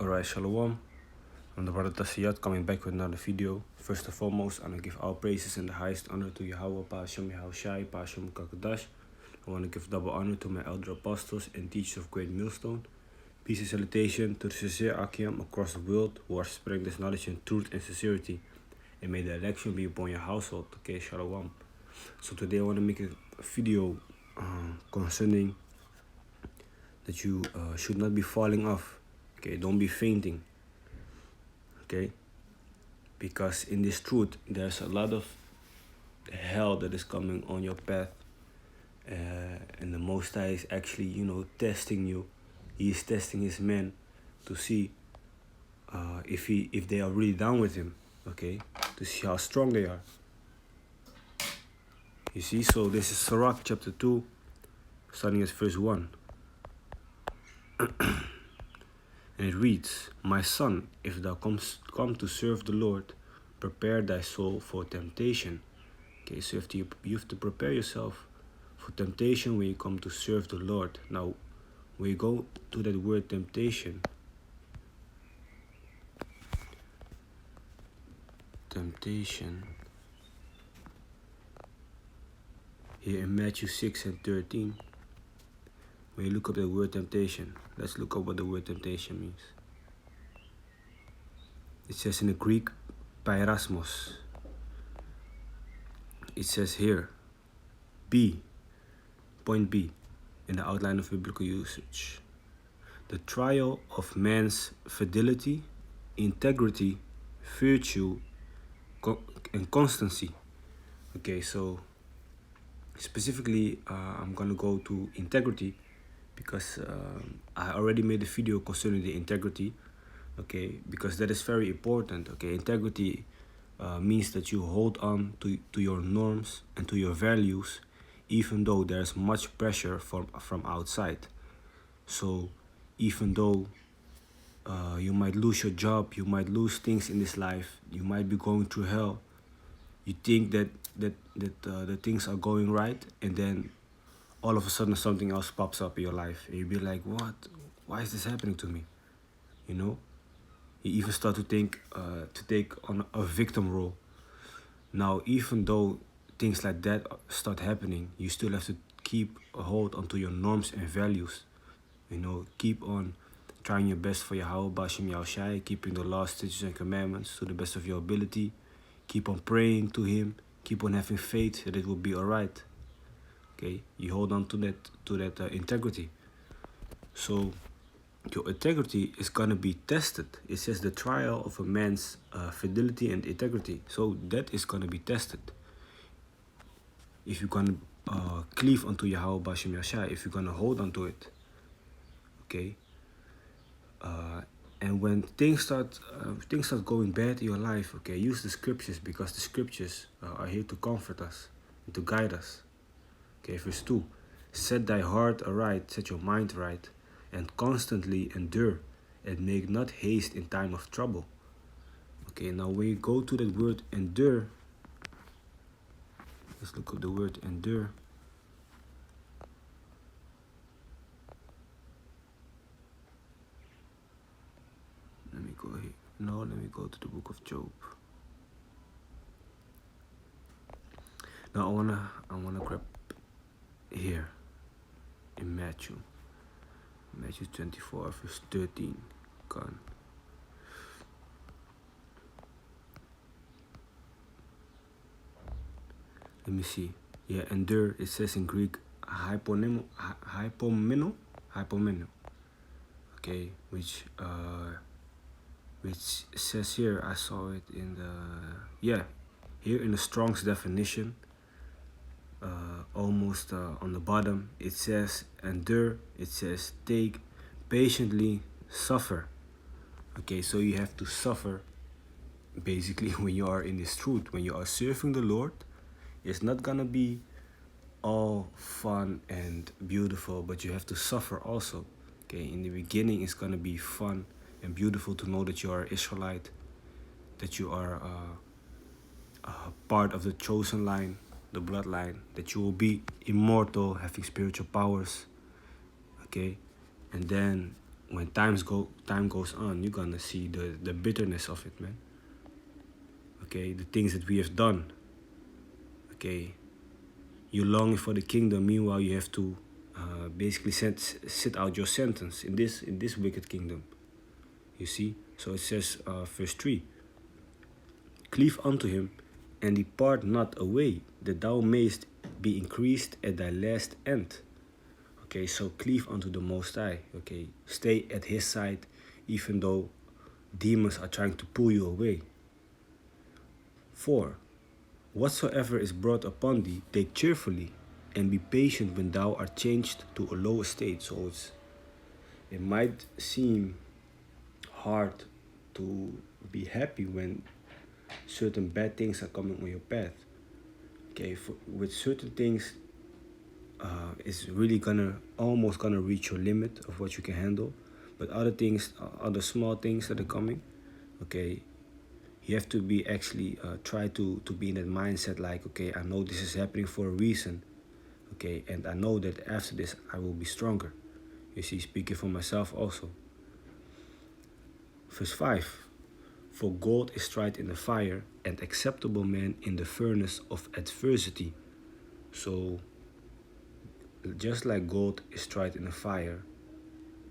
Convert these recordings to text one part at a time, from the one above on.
Alright, Shalom. I'm the brother Tassiyat coming back with another video. First and foremost, I'm going to give all praises and the highest honor to Yahweh, Pa'ashem Yahushai, Pa'ashem Kakadash. I want to give double honor to my elder apostles and teachers of Great Millstone. Peace and salutation to the sincere Akim across the world who are spreading this knowledge in truth and sincerity. And may the election be upon your household. Okay, Shalom. So today I want to make a video concerning that you should not be falling off. Okay, don't be fainting. Okay, because in this truth there's a lot of hell that is coming on your path, and the Most High is actually testing you. He is testing his men to see if they are really down with him. Okay, to see how strong they are. You see, so this is Sirach chapter 2, starting at verse 1. And it reads, "My son, if thou come to serve the Lord, prepare thy soul for temptation." Okay, so you have to prepare yourself for temptation when you come to serve the Lord. Now, when you go to that word temptation, here in Matthew 6 and 13, when you look up the word temptation, let's look up what the word temptation means. It says in the Greek, pyrasmos. It says here, point B, in the outline of biblical usage. The trial of man's fidelity, integrity, virtue, and constancy. Okay, so specifically, I'm gonna go to integrity because I already made a video concerning the integrity. Okay, because that is very important. Okay, integrity means that you hold on to your norms and to your values, even though there's much pressure from outside. So even though you might lose your job, you might lose things in this life, you might be going through hell, you think that the things are going right, and then all of a sudden something else pops up in your life, and you'll be like, what? Why is this happening to me? You know? You even start to think to take on a victim role. Now, even though things like that start happening, you still have to keep a hold onto your norms and values. You know, keep on trying your best for Yahweh, Ba'ashem Yahushai, keeping the laws, statutes, and commandments to the best of your ability. Keep on praying to him. Keep on having faith that it will be alright. Okay, you hold on to that integrity. So your integrity is gonna be tested. It says the trial of a man's fidelity and integrity. So that is gonna be tested. If you're gonna cleave unto Yahweh Ba'ashem Yahushai, if you're gonna hold on to it. Okay. And when things start going bad in your life, okay, use the scriptures, because the scriptures are here to comfort us and to guide us. Okay, verse 2. Set thy heart aright, set your mind right, and constantly endure, and make not haste in time of trouble. Okay, now when you go to that word endure, let's look up the word endure. Let me go here. No, let me go to the book of Job. Now I wanna grab here in Matthew 24 verse 13. Gone. Let me see. Yeah, endure, it says in Greek hypomeno. Okay, which says here, I saw it in here in the Strong's definition, almost on the bottom, it says endure, it says take, patiently suffer. Okay, so you have to suffer basically when you are in this truth. When you are serving the Lord, it's not gonna be all fun and beautiful, but you have to suffer also. Okay, in the beginning it's gonna be fun and beautiful to know that you are Israelite, that you are part of the chosen line, the bloodline, that you will be immortal, having spiritual powers. Okay, and then when time goes on, you're gonna see the bitterness of it, man. Okay, the things that we have done. Okay, you're longing for the kingdom. Meanwhile, you have to basically sit out your sentence in this wicked kingdom. You see. So it says, verse 3: Cleave unto him, and depart not away, that thou mayst be increased at thy last end. Okay, so cleave unto the Most High. Okay, stay at His side, even though demons are trying to pull you away. 4. Whatsoever is brought upon thee, take cheerfully, and be patient when thou art changed to a low estate. So it might seem hard to be happy when certain bad things are coming on your path. Okay, with certain things, it's really almost gonna reach your limit of what you can handle. But other things, other small things that are coming, okay, you have to be actually try to be in that mindset like, okay, I know this is happening for a reason, okay, and I know that after this I will be stronger. You see, speaking for myself also. Verse 5: For gold is tried in the fire, and acceptable man in the furnace of adversity. So just like gold is tried in the fire,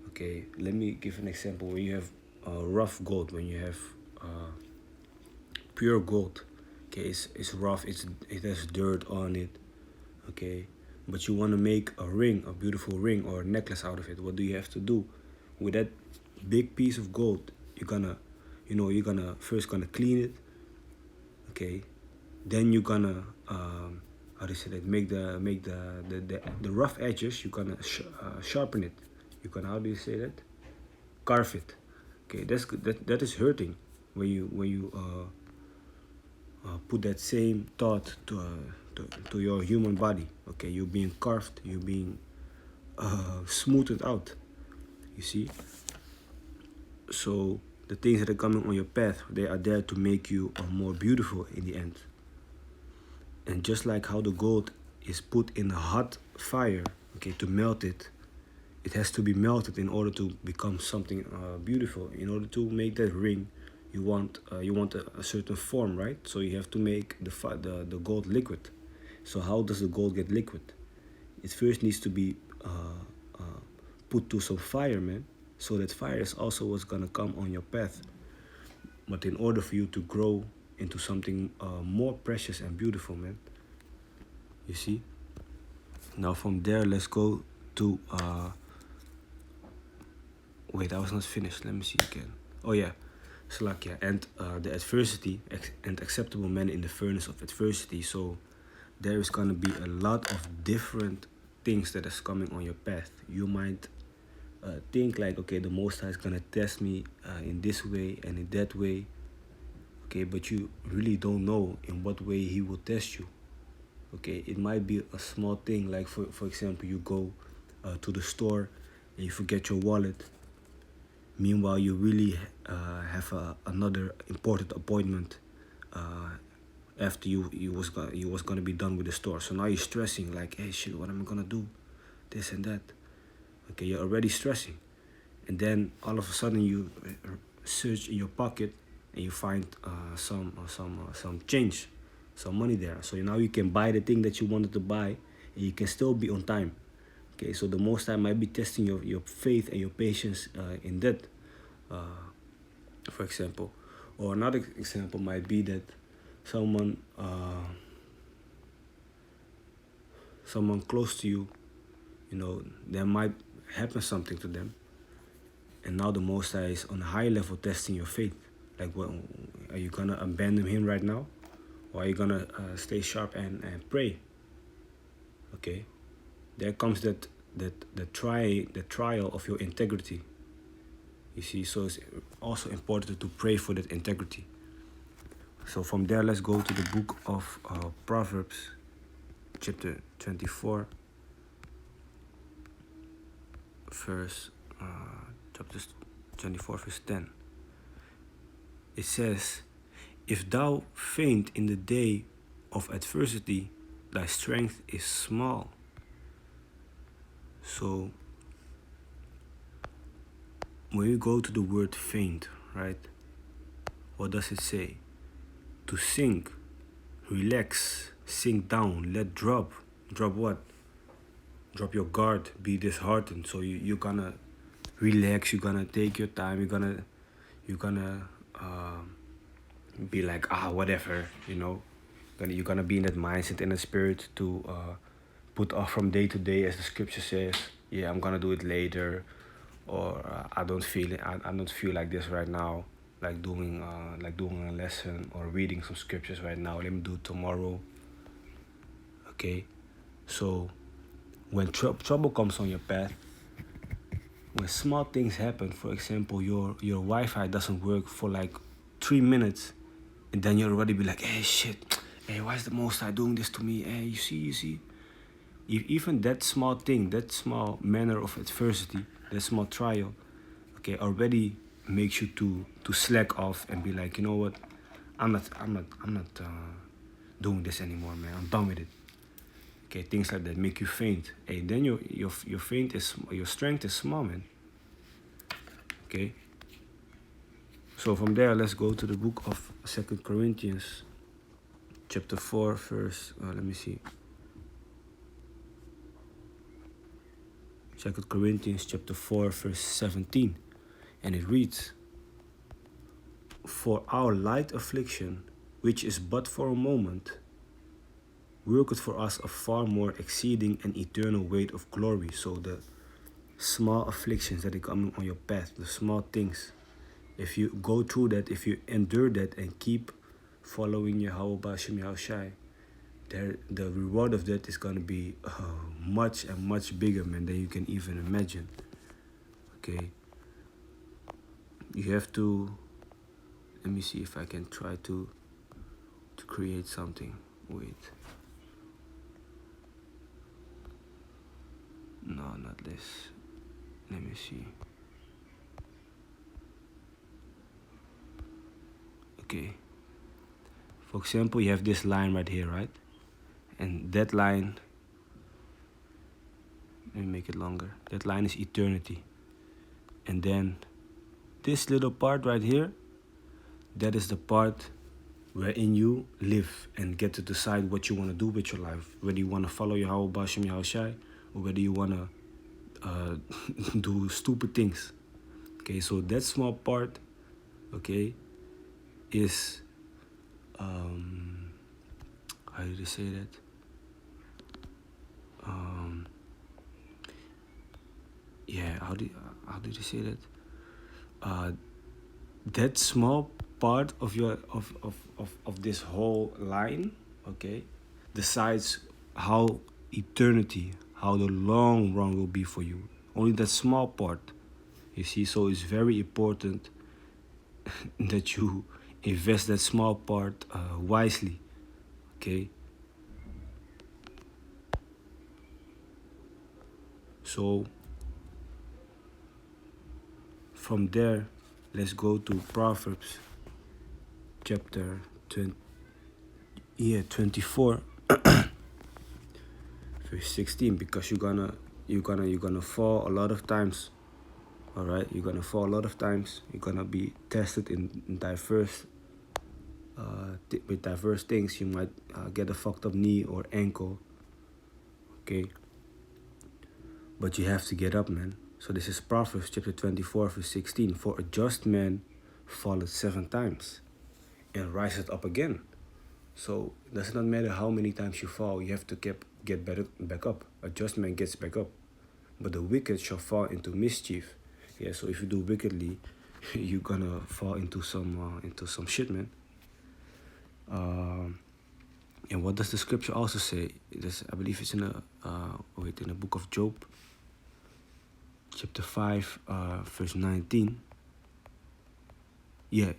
okay, let me give an example. When you have rough gold, when you have pure gold, okay, it's rough, it has dirt on it, okay, but you want to make a ring, a beautiful ring or a necklace out of it. What do you have to do with that big piece of gold? You're gonna first gonna clean it, okay, then you're gonna how do you say that, make the rough edges, you're gonna sharpen it. You can, how do you say that, carve it. Okay, that's good. That is hurting when you put that same thought to your human body. Okay, you're being carved, you're being smoothed out. You see. So the things that are coming on your path, they are there to make you more beautiful in the end. And just like how the gold is put in a hot fire, okay, to melt it, it has to be melted in order to become something beautiful. In order to make that ring, you want a certain form, right? So you have to make the gold liquid. So how does the gold get liquid? It first needs to be put to some fire, man. So that fire is also what's gonna come on your path. But in order for you to grow into something more precious and beautiful, man. You see? Now from there, let's go to wait, I was not finished. Let me see again. Oh yeah, Salakia, and the adversity and acceptable man in the furnace of adversity. So there is gonna be a lot of different things that is coming on your path. You might think like, okay, the Most High is gonna test me in this way and in that way. Okay, but you really don't know in what way He will test you. Okay, it might be a small thing, like for example, you go to the store and you forget your wallet. Meanwhile, you really have another important appointment after you was gonna be done with the store. So now you're stressing like, hey shit, what am I gonna do? This and that. Okay, you're already stressing, and then all of a sudden you search in your pocket and you find some change, some money there. So now you can buy the thing that you wanted to buy, and you can still be on time. Okay, so the Most High might be testing your faith and your patience in that, for example. Or another example might be that someone close to you, there might happen something to them, and now the Most High is on a high level testing your faith. Like, what are you gonna abandon Him right now, or are you gonna stay sharp and pray? Okay, there comes the trial of your integrity. You see, so it's also important to pray for that integrity. So from there, let's go to the book of Proverbs, chapter 24, chapter 24, verse 10. It says, "If thou faint in the day of adversity, thy strength is small." So when you go to the word faint, right? What does it say? To sink, relax, sink down, let drop. Drop what? Drop your guard, be disheartened. So you're gonna relax, you're gonna take your time, you're gonna be like, whatever, you're gonna be in that mindset and the spirit to put off from day to day, as the scripture says. Yeah, I'm gonna do it later, or I don't feel it. I don't feel like this right now, like doing a lesson or reading some scriptures right now. Let me do it tomorrow. Okay, so when trouble comes on your path, when small things happen, for example, your Wi-Fi doesn't work for like 3 minutes, and then you already be like, hey, shit, hey, why is the Most High doing this to me? Hey, you see? Even that small thing, that small manner of adversity, that small trial, okay, already makes you to slack off and be like, you know what, I'm not doing this anymore, man. I'm done with it. Okay, things like that make you faint. Hey, then your faint is, your strength is small, man. Okay. So from there, let's go to the book of 2 Corinthians, chapter 4, verse. Let me see. 2 Corinthians chapter 4, verse 17, and it reads, "For our light affliction, which is but for a moment, worketh for us a far more exceeding and eternal weight of glory." So the small afflictions that are coming on your path, the small things, if you go through that, if you endure that and keep following Yahweh Bashim Yahushai, the reward of that is going to be much and much bigger, man, than you can even imagine. Okay, you have to, let me see if I can try to create something. Wait, no, not this. Let me see. Okay, for example, you have this line right here, right? And that line, let me make it longer. That line is eternity. And then this little part right here, that is the part wherein you live and get to decide what you want to do with your life. Whether you want to follow Yahweh Bashim Yahushai, or whether you want to do stupid things. Okay, so that small part, okay, is, how did they say that? How did you say that? That small part of your of this whole line, okay, decides how eternity, how the long run will be for you. Only that small part, you see. So it's very important that you invest that small part wisely, okay. So from there, let's go to Proverbs chapter 24 verse 16, because you're gonna fall a lot of times. All right, you're gonna fall a lot of times. You're gonna be tested in diverse with diverse things. You might get a fucked up knee or ankle, okay, but you have to get up, man. So this is Proverbs chapter 24 verse 16. "For a just man falleth 7 times and riseth up again." So it does not matter how many times you fall, you have to get back up. A just man gets back up, but the wicked shall fall into mischief. Yeah, so if you do wickedly, you're gonna fall into some shit, man. And what does the scripture also say? I believe it's in the book of Job, chapter 5, verse 19. Yeah,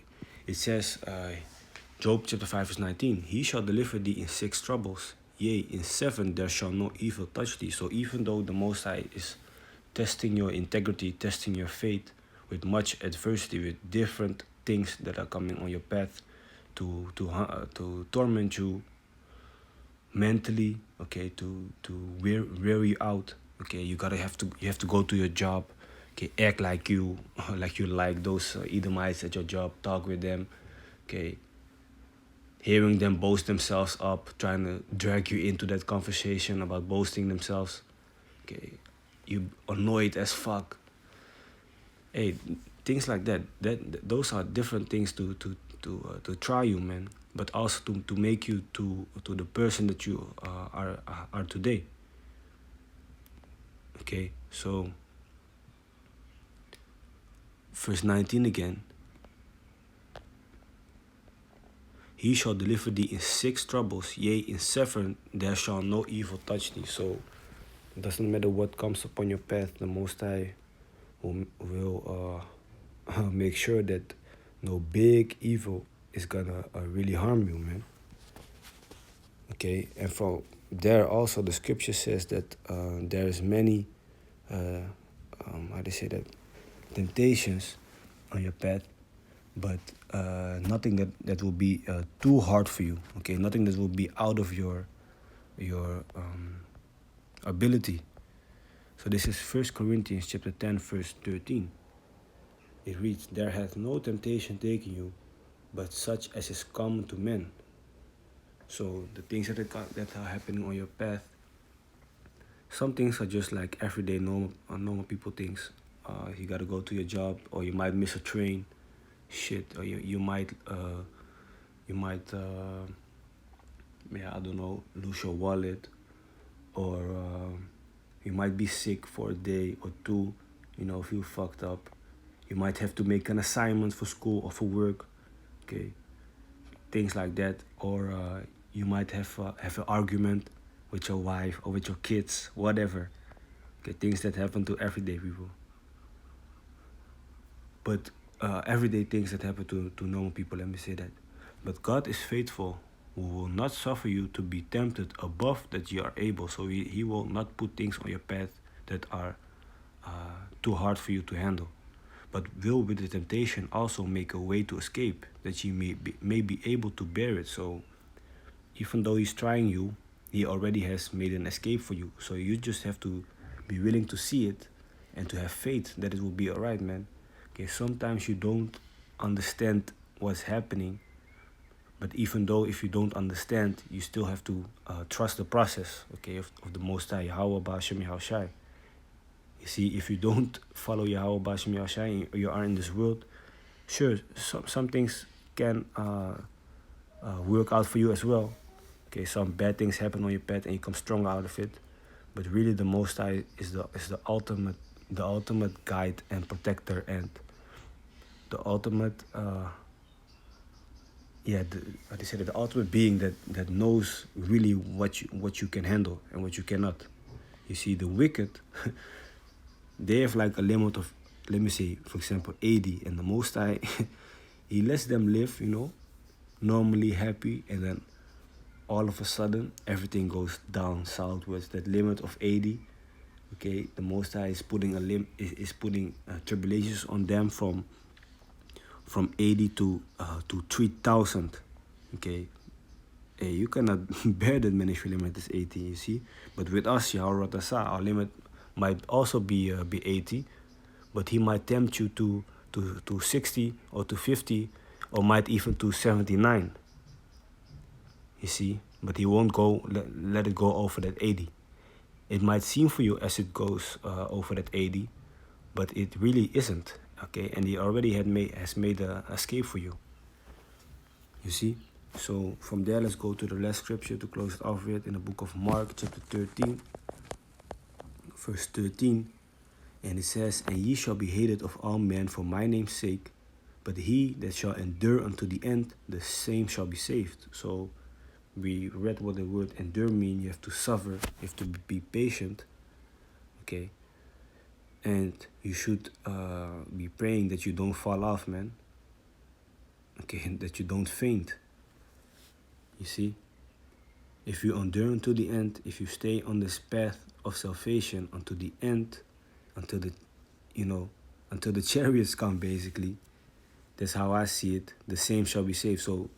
it says, Job chapter 5, verse 19, "He shall deliver thee in 6 troubles. Yea, in 7 there shall no evil touch thee." So even though the Most High is testing your integrity, testing your faith with much adversity, with different things that are coming on your path to torment you mentally, okay, to wear you out. Okay, you have to go to your job. Okay, act like you like those Edomites at your job. Talk with them. Okay, hearing them boast themselves up, trying to drag you into that conversation about boasting themselves. Okay, you annoyed as fuck. Hey, things like that. Those are different things to try you, man. But also to make you to the person that you are today. Okay, so verse 19 again. He shall deliver thee in 6 troubles, yea, in 7 there shall no evil touch thee. So it doesn't matter what comes upon your path, the Most High will make sure that no big evil is gonna really harm you, man. Okay, and from there also the scripture says that there is many, how do you say that, temptations on your path, but nothing that will be too hard for you. Okay, nothing that will be out of your ability. So this is 1 Corinthians chapter 10 verse 13. It reads, there hath no temptation taken you, but such as is common to men. So the things that are happening on your path, some things are just like everyday normal people things. You gotta go to your job, or you might miss a train, shit, or you might yeah, I don't know, lose your wallet, or you might be sick for a day or two, feel fucked up. You might have to make an assignment for school or for work, okay, things like that, or you might have an argument with your wife or with your kids, whatever. Okay, things that happen to everyday people. But everyday things that happen to normal people, let me say that. But God is faithful, who will not suffer you to be tempted above that you are able. So he will not put things on your path that are too hard for you to handle. But will with the temptation also make a way to escape, that you may be able to bear it. So even though he's trying you, he already has made an escape for you. So you just have to be willing to see it and to have faith that it will be alright, man. Okay, sometimes you don't understand what's happening, but even though if you don't understand, you still have to trust the process, okay, of the Most High, Yahweh Ba'ashem Yahushai. You see, if you don't follow Yahweh Ba'ashem Yahushai and you are in this world, sure, some things can work out for you as well. Okay, some bad things happen on your path and you come strong out of it. But really the Most High is the ultimate guide and protector, and the ultimate the ultimate being that knows really what you can handle and what you cannot. You see, the wicked they have like a limit of, let me say, for example, 80, and the Most High he lets them live, normally happy, and then all of a sudden everything goes down southwards. That limit of 80, okay, the Most High is putting tribulations on them from 80 to 3,000. Okay, hey, you cannot bear that many limit is 80. You see, but with us, Yahweh Ratasa, our limit might also be 80, but he might tempt you to 60 or to 50, or might even to 79. You see, but he won't let it go over that 80. It might seem for you as it goes over that 80, but it really isn't. Okay, and he already has made an escape for you. You see, so from there, let's go to the last scripture to close it off with, in the book of Mark, chapter 13, verse 13, and it says, and ye shall be hated of all men for my name's sake, but he that shall endure unto the end, the same shall be saved. So we read what the word endure mean. You have to suffer, you have to be patient, okay, and you should be praying that you don't fall off, man, okay, and that you don't faint. You see, if you endure unto the end, if you stay on this path of salvation unto the end, until the chariots come, basically, that's how I see it, the same shall be saved. So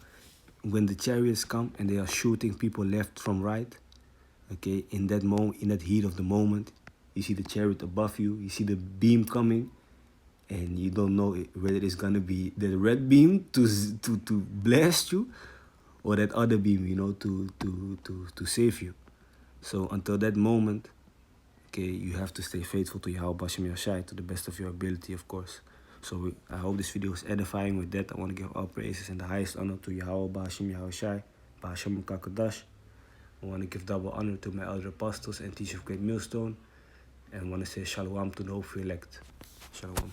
when the chariots come and they are shooting people left from right, okay, in that heat of the moment, you see the chariot above you, you see the beam coming, and you don't know whether it's gonna be the red beam to blast you, or that other beam, to save you. So until that moment, okay, you have to stay faithful to Yahweh Bashem Yashai to the best of your ability, of course. So I hope this video is edifying. With that, I want to give all praises and the highest honor to Yahweh Bashem Yahushai, Bashem Kakadash. I want to give double honor to my elder apostles and teachers of Great Millstone. And I want to say shalom to the hopeful elect. Shalom.